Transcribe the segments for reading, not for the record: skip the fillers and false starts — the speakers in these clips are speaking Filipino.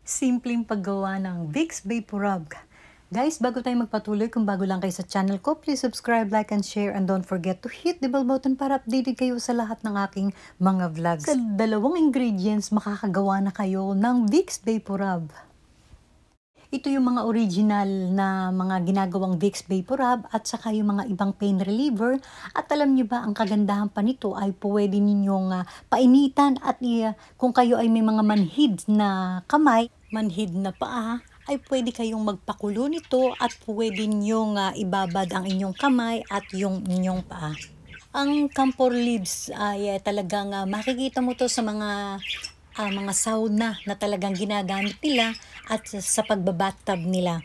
Simpleng paggawa ng Vicks Vaporub. Guys, bago tayo magpatuloy, kung bago lang kayo sa channel ko, please subscribe, like, and share, and don't forget to hit the bell button para updated kayo sa lahat ng aking mga vlogs. Sa dalawang ingredients, makakagawa na kayo ng Vicks Vaporub. Ito yung mga original na mga ginagawang Vicks Vaporub at saka yung mga ibang pain reliever. At alam nyo ba, ang kagandahan pa nito ay pwede ninyong painitan at kung kayo ay may mga manhid na kamay, manhid na paa, ay pwede kayong magpakulo nito at pwede ninyong ibabad ang inyong kamay at yung inyong paa. Ang camphor leaves ay talagang makikita mo to sa mga sauna na talagang ginagamit nila at sa pagbabathtub nila.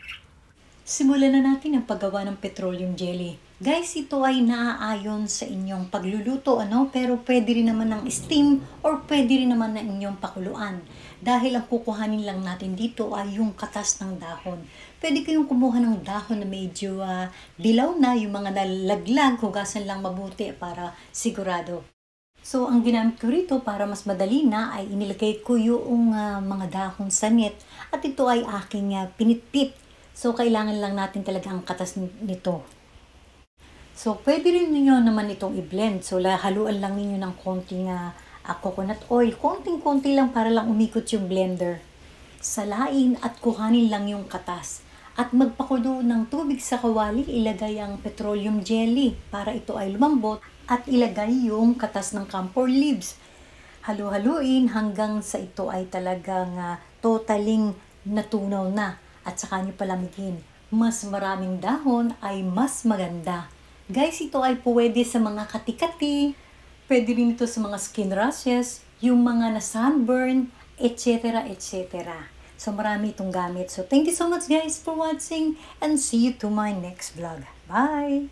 Simulan na natin ang paggawa ng petroleum jelly. Guys, ito ay naaayon sa inyong pagluluto, pero pwede rin naman ng steam or pwede rin naman ng inyong pakuluan. Dahil ang kukuhanin lang natin dito ay yung katas ng dahon. Pwede kayong kumuha ng dahon na medyo dilaw na, yung mga nalaglag, hugasan lang mabuti para sigurado. So, ang ginamit ko rito para mas madali na ay inilagay ko yung mga dahon sa net at ito ay aking pinitpit. So, kailangan lang natin talaga ang katas nito. So, pwede rin niyo naman itong i-blend. So, haluan lang niyo ng konting coconut oil. Konting-konti lang para lang umikot yung blender. Salain at kuhanin lang yung katas. At magpakulo ng tubig sa kawali, ilagay ang petroleum jelly para ito ay lumambot at ilagay yung katas ng camphor leaves. Halu-haluin hanggang sa ito ay talagang totaling natunaw na at saka nyo palamigin. Mas maraming dahon ay mas maganda. Guys, ito ay pwede sa mga kati-kati, pwede rin ito sa mga skin rashes, yung mga na-sunburn, etc. etc. So, marami itong gamit. So, thank you so much guys for watching and see you to my next vlog. Bye!